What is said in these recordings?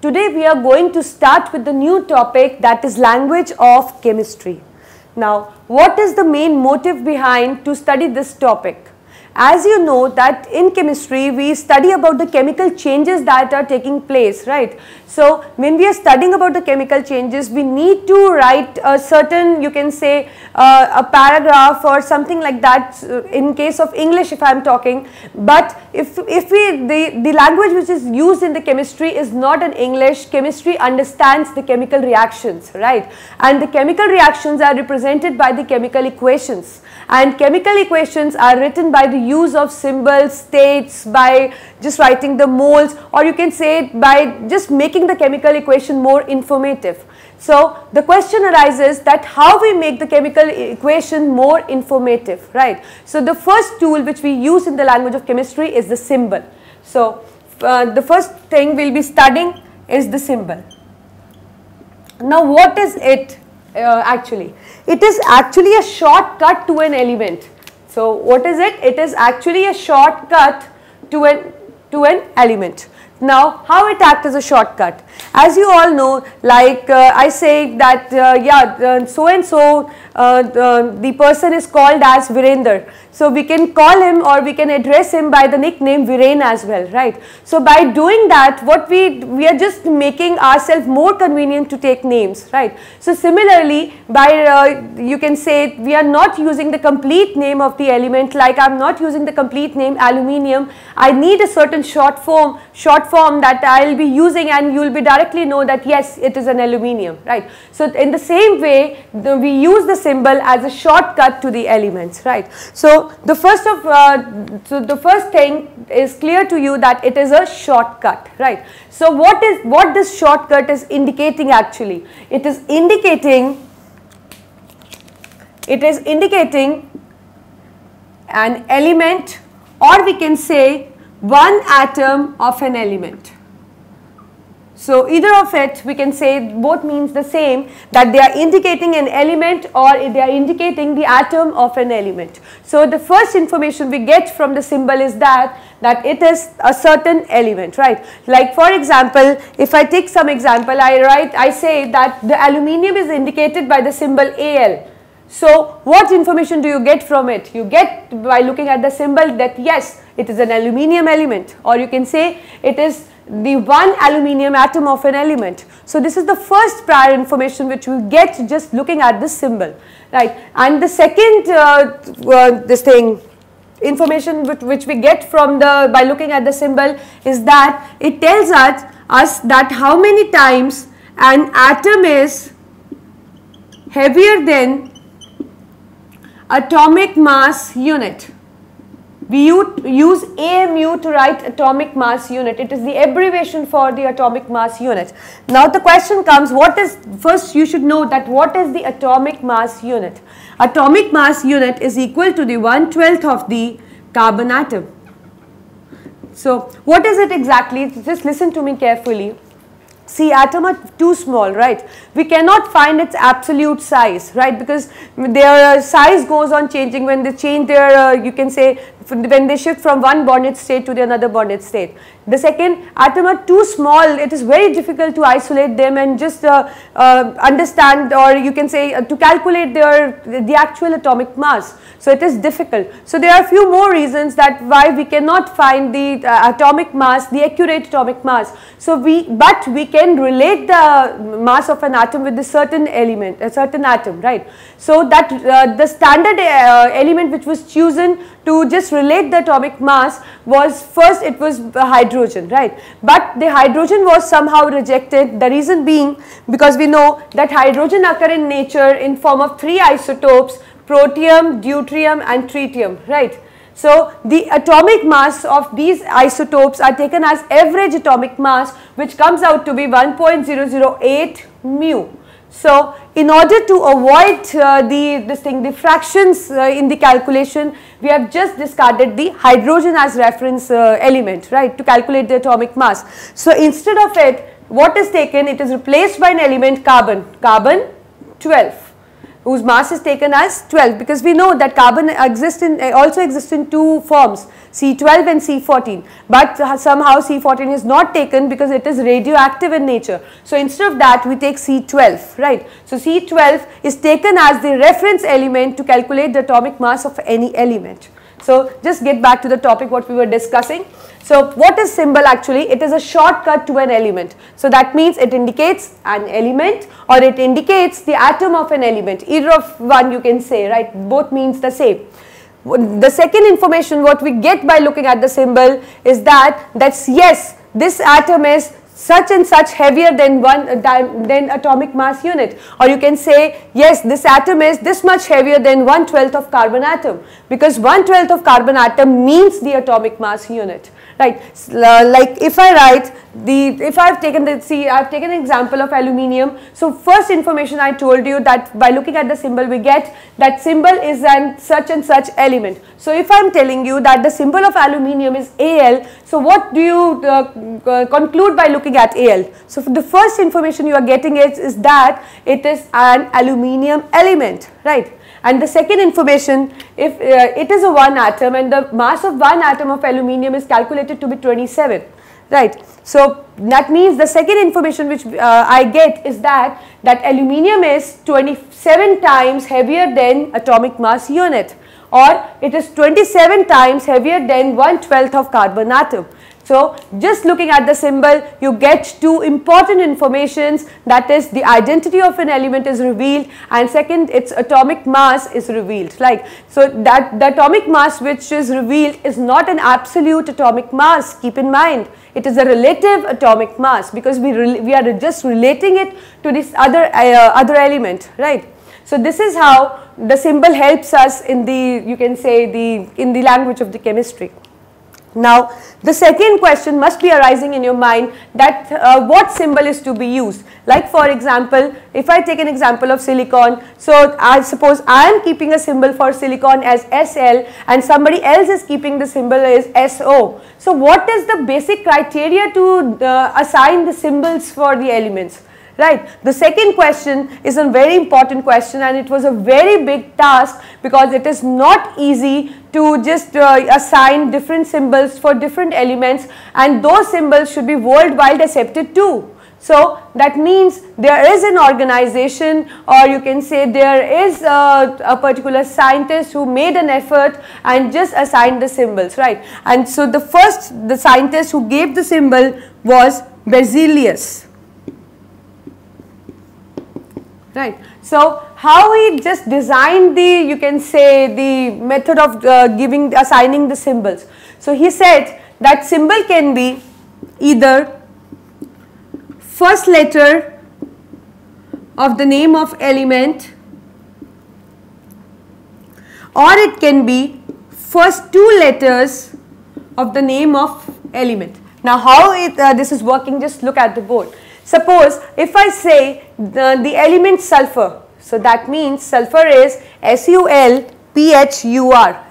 Today we are going to start with the new topic, that is language of chemistry. Now, what is the main motive behind to study this topic? As you know that in chemistry we study about the chemical changes that are taking place, right? So when we are studying about the chemical changes, we need to write a certain, you can say a paragraph or something like that in case of English if I am talking. But if the language which is used in the chemistry is not in English, chemistry understands the chemical reactions, right? And the chemical reactions are represented by the chemical equations, and chemical equations are written by the use of symbols, states, by just writing the moles, or you can say by just making the chemical equation more informative. So the question arises that how we make the chemical equation more informative, right? So the first tool which we use in the language of chemistry is the symbol. So the first thing we will be studying is the symbol. Now what is it actually? It is actually a shortcut to an element. So what is it? It is actually a shortcut to an element. Now how it acts as a shortcut? As you all know, like I say that so and so the person is called as Virender. So we can call him or we can address him by the nickname Viren as well, right? So by doing that, what we are just making ourselves more convenient to take names, right? So similarly, by you can say we are not using the complete name of the element, like I am not using the complete name aluminium. I need a certain short form that I will be using, and you will be directly know that yes, it is an aluminium, right? So in the same way, we use the symbol as a shortcut to the elements, right? So the first thing is clear to you that it is a shortcut, right? So what this shortcut is indicating actually? It is indicating an element, or we can say one atom of an element. So either of it, we can say both means the same, that they are indicating an element or they are indicating the atom of an element. So the first information we get from the symbol is that it is a certain element, right? Like for example, if I take some example, I say that the aluminium is indicated by the symbol Al. So what information do you get from it? You get by looking at the symbol that yes, it is an aluminium element, or you can say it is the one aluminium atom of an element. So this is the first prior information which we get just looking at this symbol, right? And the second information which we get from by looking at the symbol is that it tells us that how many times an atom is heavier than atomic mass unit. We use AMU to write atomic mass unit. It is the abbreviation for the atomic mass unit. Now the question comes, first you should know that what is the atomic mass unit? Atomic mass unit is equal to the 1/12 of the carbon atom. So what is it exactly? Just listen to me carefully. See, atoms are too small, right? We cannot find its absolute size, right? Because their size goes on changing when they change their, you can say, when they shift from one bonded state to the another bonded state. The second, atoms are too small, it is very difficult to isolate them and just understand, or you can say to calculate the actual atomic mass. So it is difficult. So there are a few more reasons that why we cannot find the atomic mass, the accurate atomic mass. So but we can relate the mass of an atom with a certain element, a certain atom, right? So that the standard element which was chosen to just relate the atomic mass was first it was hydrogen, right? But the hydrogen was somehow rejected. The reason being because we know that hydrogen occur in nature in form of 3 isotopes: protium, deuterium and tritium, right? So the atomic mass of these isotopes are taken as average atomic mass, which comes out to be 1.008 mu. So in order to avoid the fractions in the calculation, we have just discarded the hydrogen as reference element, right, to calculate the atomic mass. So instead of it, what is taken? It is replaced by an element carbon 12. Whose mass is taken as 12, because we know that carbon also exists in 2 forms. C12 and C14, but somehow C14 is not taken because it is radioactive in nature. So instead of that we take C12, right. So C12 is taken as the reference element to calculate the atomic mass of any element. So just get back to the topic what we were discussing. So what is symbol actually? It is a shortcut to an element. So that means it indicates an element or it indicates the atom of an element. Either of one you can say, right? Both means the same. The second information what we get by looking at the symbol is that's yes, this atom is such and such heavier than than atomic mass unit, or you can say yes, this atom is this much heavier than 1/12 of carbon atom, because 1/12 of carbon atom means the atomic mass unit, right. Like if I write if I've taken an example of aluminium. So first information I told you that by looking at the symbol we get that symbol is an such and such element. So if I'm telling you that the symbol of aluminium is Al, so what do you conclude by looking at Al? So for the first information you are getting is that it is an aluminium element, right. And the second information, if it is a one atom and the mass of one atom of aluminium is calculated to be 27, right. So that means the second information which I get is that aluminium is 27 times heavier than atomic mass unit, or it is 27 times heavier than 1/12 of carbon atom. So just looking at the symbol you get two important informations, that is the identity of an element is revealed and second its atomic mass is revealed. Like so that the atomic mass which is revealed is not an absolute atomic mass, keep in mind, it is a relative atomic mass because we are just relating it to this other element, right. So this is how the symbol helps us in the, you can say, in the language of the chemistry. Now the second question must be arising in your mind that what symbol is to be used. Like for example, if I take an example of silicon, so I suppose I am keeping a symbol for silicon as SL and somebody else is keeping the symbol as SO. So what is the basic criteria to assign the symbols for the elements? Right. The second question is a very important question and it was a very big task because it is not easy to just assign different symbols for different elements, and those symbols should be worldwide accepted too. So that means there is an organization, or you can say there is a particular scientist who made an effort and just assigned the symbols, right. And so the scientist who gave the symbol was Berzelius. Right. So how he just designed the, you can say, the method of assigning the symbols. So he said that symbol can be either first letter of the name of element, or it can be first two letters of the name of element. Now how this is working, just look at the board. Suppose if I say the element sulfur, so that means sulfur is SULPHUR,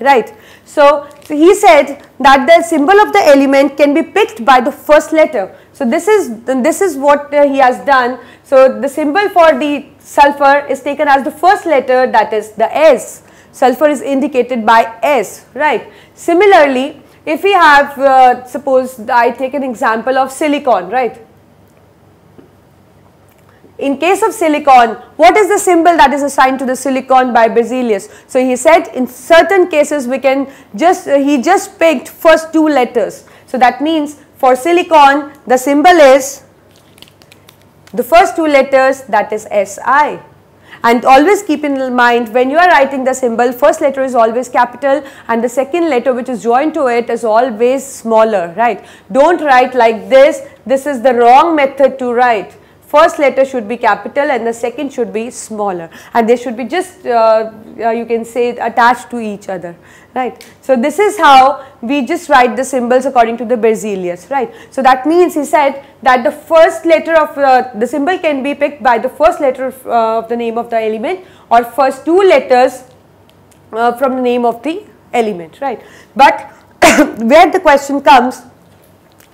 right. So he said that the symbol of the element can be picked by the first letter. So this is what he has done. So the symbol for the sulfur is taken as the first letter, that is the S. Sulfur is indicated by S, right. Similarly, if we have suppose I take an example of silicon, right. In case of silicon, what is the symbol that is assigned to the silicon by Berzelius? So he said in certain cases we can he just picked first two letters. So that means for silicon the symbol is the first two letters, that is Si. And always keep in mind, when you are writing the symbol, first letter is always capital and the second letter which is joined to it is always smaller, right. Don't write like this is the wrong method to write. First letter should be capital and the second should be smaller, and they should be just you can say attached to each other, right. So this is how we just write the symbols according to the Berzelius, right. So that means he said that the first letter of the symbol can be picked by the first letter of the name of the element, or first two letters from the name of the element, right. But where the question comes,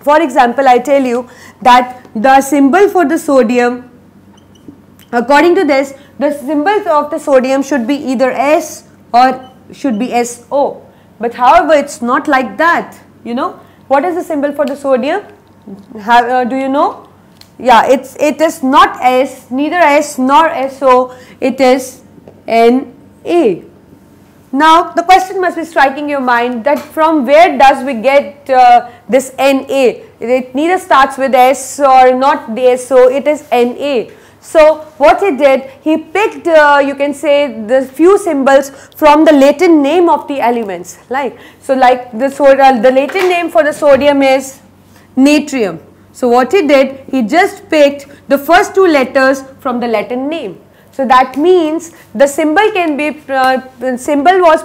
for example, I tell you that the symbol for the sodium, according to this, the symbols of the sodium should be either S or should be SO. But however, it's not like that, you know. What is the symbol for the sodium? Do you know? Yeah, it is not S, neither S nor SO, it is Na. Now, the question must be striking your mind that from where does we get this Na? It neither starts with S or not the SO, it is Na. So, what he did, he picked you can say the few symbols from the Latin name of the elements, like, so like the Latin name for the sodium is natrium. So, what he did, he just picked the first two letters from the Latin name. So, that means the symbol can be, symbol was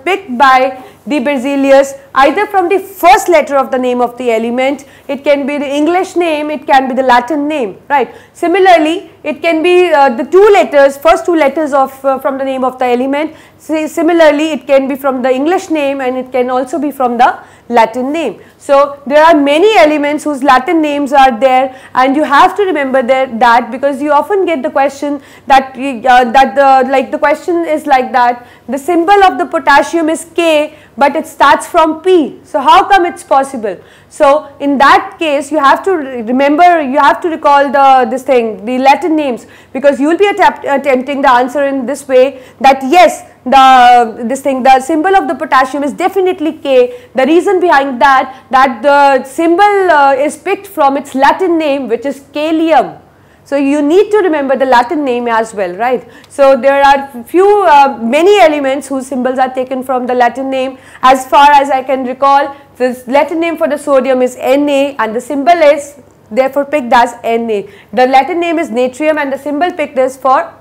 picked by de Berzelius either from the first letter of the name of the element, it can be the English name, it can be the Latin name, right. Similarly, it can be the two letters, first two letters of from the name of the element. Similarly, it can be from the English name and it can also be from the Latin name. So, there are many elements whose Latin names are there, and you have to remember that because you often get the question that the question is like that, the symbol of the potassium is K, but it starts from P. So, how come it's possible? So, in that case you have to remember, you have to recall the Latin names, because you will be attempting the answer in this way, that yes, the symbol of the potassium is definitely K. The reason behind that the symbol is picked from its Latin name, which is kalium. So, you need to remember the Latin name as well, right. So, there are many elements whose symbols are taken from the Latin name. As far as I can recall, the Latin name for the sodium is Na and the symbol is therefore picked as Na. The Latin name is natrium and the symbol picked is Na.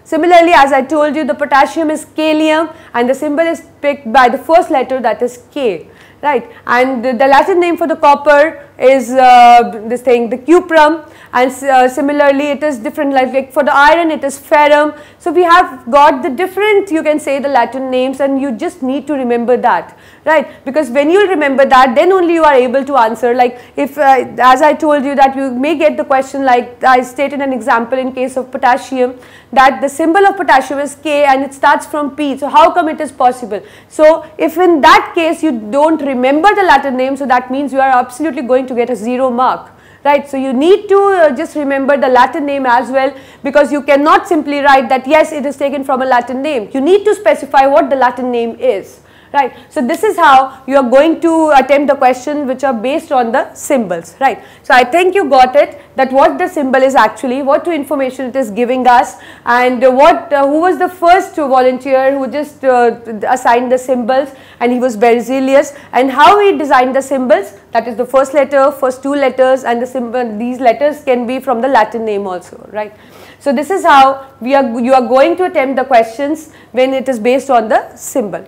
Similarly, as I told you, the potassium is kalium and the symbol is picked by the first letter, that is K, right. And the Latin name for the copper is the cuprum, and similarly it is different, like for the iron it is ferrum. So, we have got the different, you can say, the Latin names, and you just need to remember that, right, because when you remember that, then only you are able to answer. Like if as I told you that you may get the question, like I stated an example in case of potassium, that the symbol of potassium is K and it starts from P. So, how come it is possible? So, if in that case you don't remember the Latin name, so that means you are absolutely going to get a 0 mark, right. So, you need to just remember the Latin name as well, because you cannot simply write that yes, it is taken from a Latin name. You need to specify what the Latin name is, right. So, this is how you are going to attempt the question which are based on the symbols, right. So, I think you got it, that what the symbol is actually, what information it is giving us, and who was the first volunteer who just assigned the symbols, and he was Berzelius, and how he designed the symbols, that is the first letter, first two letters, and the symbol, these letters can be from the Latin name also, right. So, this is how you are going to attempt the questions when it is based on the symbol.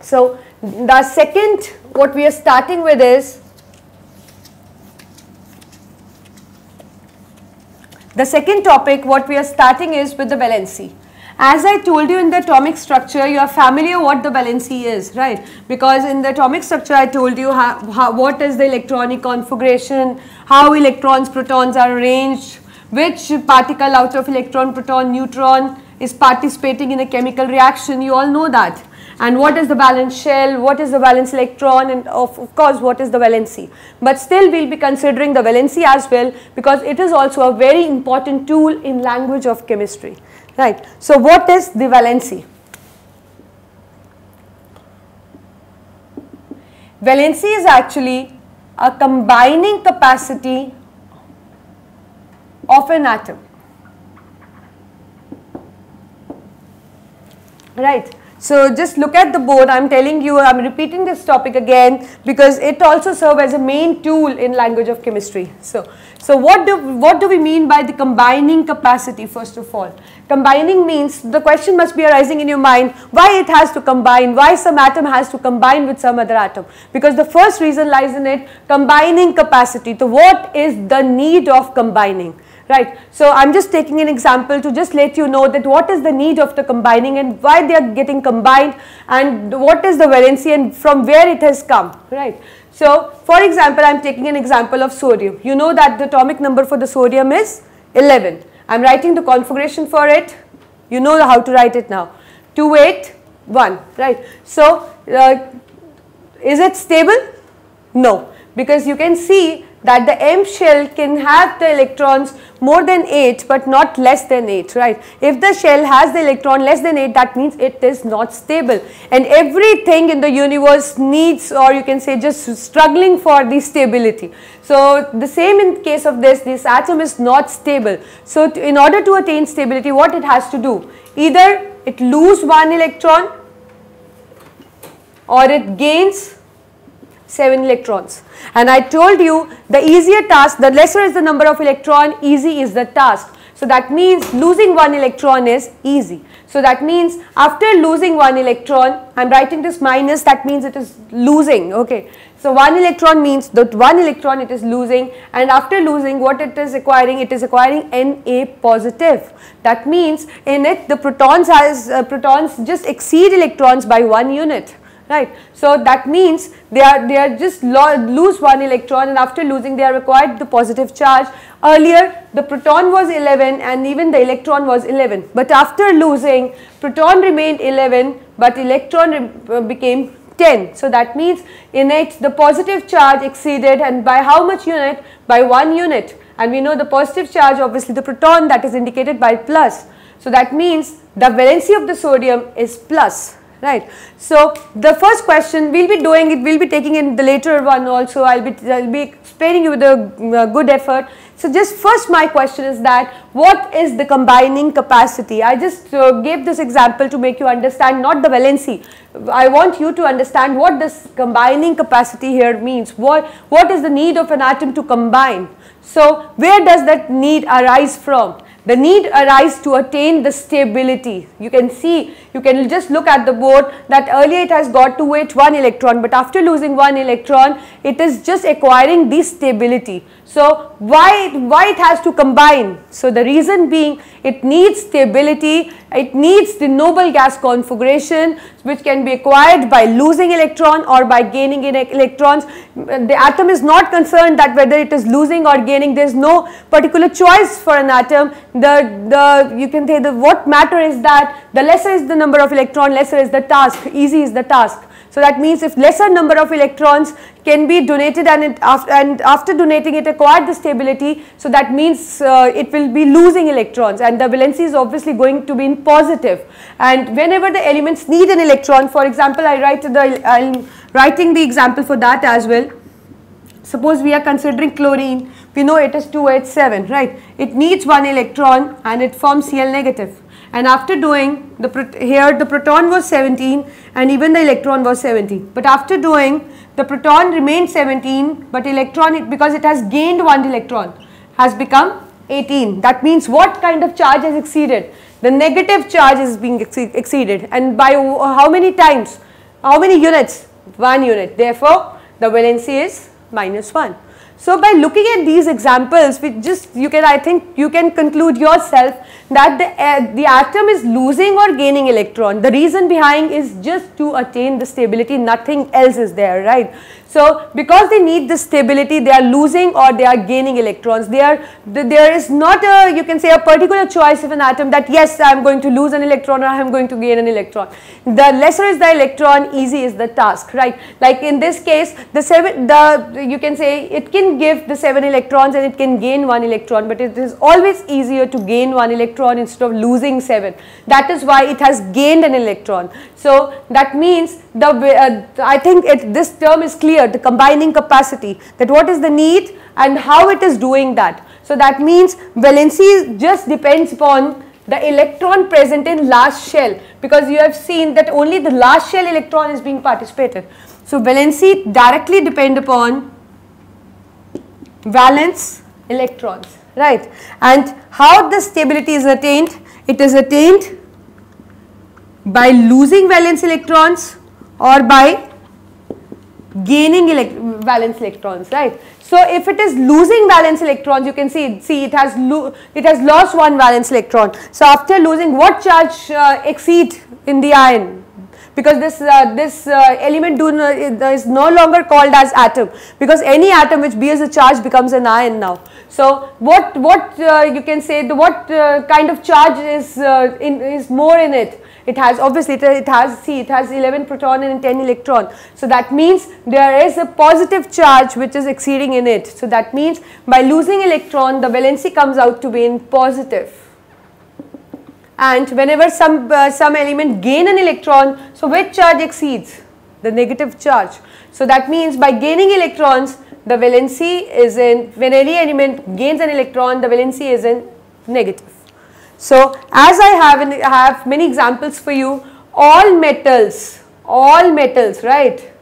So, the second what we are starting with is the second topic, what we are starting is with the valency. As I told you in the atomic structure, you are familiar what the valency is, right, because in the atomic structure I told you what is the electronic configuration, how electrons, protons are arranged, which particle out of electron, proton, neutron is participating in a chemical reaction, you all know that. And what is the valence shell, what is the valence electron, and of course what is the valency. But still we will be considering the valency as well, because it is also a very important tool in language of chemistry, right. So, what is the valency? Valency is actually a combining capacity of an atom, right. So, just look at the board, I am telling you, I am repeating this topic again because it also serves as a main tool in language of chemistry. So what do we mean by the combining capacity? First of all, combining means, the question must be arising in your mind, why it has to combine, why some atom has to combine with some other atom, because the first reason lies in it, combining capacity. So, what is the need of combining? Right. So, I am just taking an example to just let you know that what is the need of the combining and why they are getting combined, and what is the valency and from where it has come, right. So, for example, I am taking an example of sodium. You know that the atomic number for the sodium is 11. I am writing the configuration for it. You know how to write it now. 28, 1, right. So is it stable? No, because you can see that the M shell can have the electrons more than 8 but not less than 8, right. If the shell has the electron less than 8, that means it is not stable, and everything in the universe needs, or you can say just struggling for the stability. So the same in case of this atom is not stable. So in order to attain stability, what it has to do? Either it lose one electron or it gains 7 electrons. And I told you the easier task, the lesser is the number of electron, easy is the task. So that means losing one electron is easy. So that means after losing one electron, I am writing this minus, that means it is losing, okay. So 1 electron means that 1 electron it is losing, and after losing what it is acquiring? It is acquiring Na positive. That means in it the protons protons just exceed electrons by 1 unit. Right. So that means they are just lose one electron, and after losing they are required the positive charge. Earlier the proton was 11 and even the electron was 11, but after losing proton remained 11 but electron became 10. So that means in it the positive charge exceeded, and by how much unit? By 1 unit, and we know the positive charge, obviously the proton, that is indicated by plus. So that means the valency of the sodium is plus. Right. So the first question we will be doing it, we will be taking in the later one also, I will be explaining you with a good effort. So just first my question is that what is the combining capacity? I just gave this example to make you understand, not the valency. I want you to understand what this combining capacity here means. What is the need of an atom to combine? So where does that need arise from? The need arises to attain the stability. You can see, you can just look at the board that earlier it has got to it 1 electron, but after losing 1 electron it is just acquiring the stability. So why it has to combine? So the reason being it needs stability, it needs the noble gas configuration which can be acquired by losing electron or by gaining electrons. The atom is not concerned that whether it is losing or gaining, there is no particular choice for an atom. You can say what matter is that the lesser is the number of electron, lesser is the task, easy is the task. So that means if lesser number of electrons can be donated and after donating it acquired the stability, so that means it will be losing electrons, and the valency is obviously going to be in positive. And whenever the elements need an electron, for example, I am writing the example for that as well. Suppose we are considering chlorine, we know it is 2H7, right? It needs 1 electron and it forms Cl negative. And after doing here the proton was 17 and even the electron was 17. But after doing, the proton remained 17, but electron, because it has gained 1 electron, has become 18. That means what kind of charge has exceeded? The negative charge is being exceeded, and by how many times? How many units? 1 unit. Therefore, the valency is -1. So by looking at these examples, I think you can conclude yourself that the atom is losing or gaining electron. The reason behind is just to attain the stability, nothing else is there, right? So because they need the stability, they are losing or they are gaining electrons. There is not a, you can say, a particular choice of an atom that yes, I am going to lose an electron or I am going to gain an electron. The lesser is the electron, easy is the task, right? Like in this case, you can say it can give the 7 electrons and it can gain 1 electron, but it is always easier to gain 1 electron instead of losing 7. That is why it has gained an electron. So that means I think this term is clear, the combining capacity, that what is the need and how it is doing that. So that means valency just depends upon the electron present in last shell, because you have seen that only the last shell electron is being participated. So valency directly depend upon valence electrons, right? And how the stability is attained? It is attained by losing valence electrons or by gaining valence electrons, right? So if it is losing valence electrons, you can see it has lost 1 valence electron. So after losing, what charge exceed in the ion? Because this element is no longer called as atom, because any atom which bears a charge becomes an ion now. So what you can say, what kind of charge is more in it? it has obviously it has 11 proton and 10 electron. So that means there is a positive charge which is exceeding in it. So that means by losing electron, the valency comes out to be in positive. And whenever some element gain an electron, so which charge exceeds? The negative charge. So that means by gaining electrons, the valency is in, when any element gains an electron, the valency is in negative. So as I have many examples for you, all metals, right?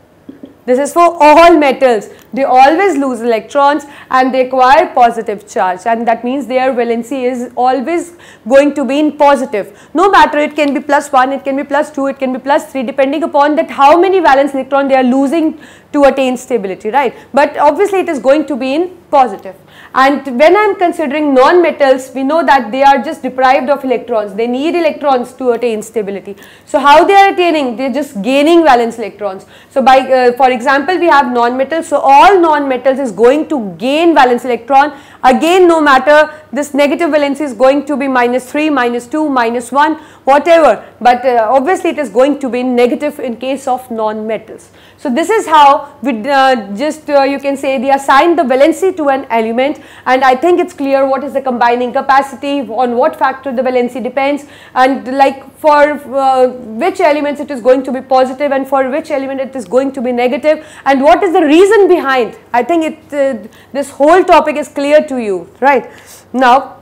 This is for all metals. They always lose electrons and they acquire positive charge, and that means their valency is always going to be in positive. No matter, it can be +1, it can be +2, it can be +3, depending upon that how many valence electron they are losing to attain stability, right? But obviously it is going to be in positive. And when I am considering non-metals, we know that they are just deprived of electrons. They need electrons to attain stability. So how they are attaining? They are just gaining valence electrons. So by, for example, we have non-metals. So all non-metals is going to gain valence electron. Again, no matter, this negative valency is going to be -3, -2, -1, whatever. But obviously it is going to be negative in case of non-metals. So this is how we you can say they assign the valency to an element, and I think it's clear what is the combining capacity, on what factor the valency depends, and like for which elements it is going to be positive and for which element it is going to be negative, and what is the reason behind. I think this whole topic is clear to you, right? Now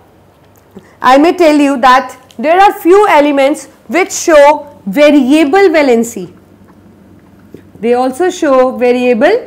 I may tell you that there are few elements which show variable valency. They also show variable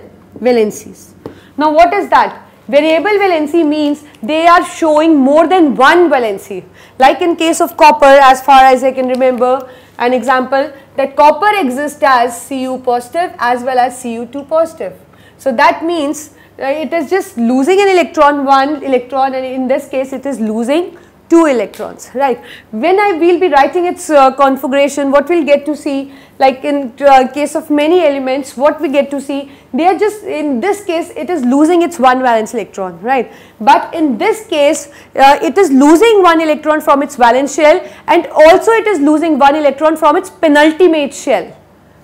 valencies. Now what is that? Variable valency means they are showing more than one valency. Like in case of copper, as far as I can remember, an example that copper exists as Cu positive as well as Cu2 positive. So that means it is just losing an electron, one electron, and in this case it is losing 2 electrons, right? When I will be writing its configuration, what we'll get to see, like in case of many elements, what we get to see, they are just, in this case it is losing its one valence electron, right? But in this case it is losing one electron from its valence shell, and also it is losing one electron from its penultimate shell.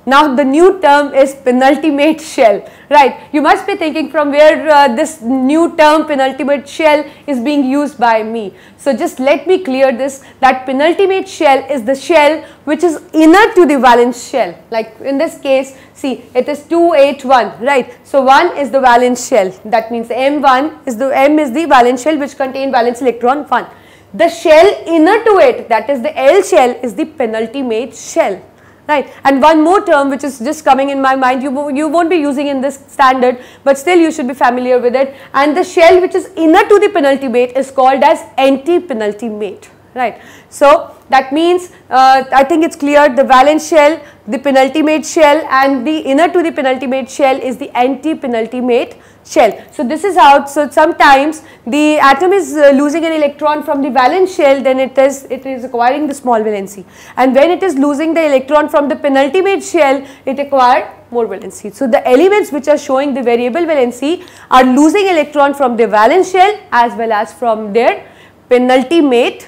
Now the new term is penultimate shell, right? You must be thinking from where this new term penultimate shell is being used by me. So just let me clear this, that penultimate shell is the shell which is inner to the valence shell. Like in this case, see, it is 281, right? So 1 is the valence shell. That means M1 is M is the valence shell which contain valence electron 1. The shell inner to it, that is the L shell, is the penultimate shell. Right. And one more term which is just coming in my mind, you won't be using in this standard, but still you should be familiar with it, and the shell which is inner to the penultimate is called as anti-penultimate, right. So that means I think it's clear, the valence shell, the penultimate shell, and the inner to the penultimate shell is the anti-penultimate shell. So this is how, so sometimes the atom is losing an electron from the valence shell, then it is acquiring the small valency, and when it is losing the electron from the penultimate shell, it acquires more valency. So the elements which are showing the variable valency are losing electron from the valence shell as well as from their penultimate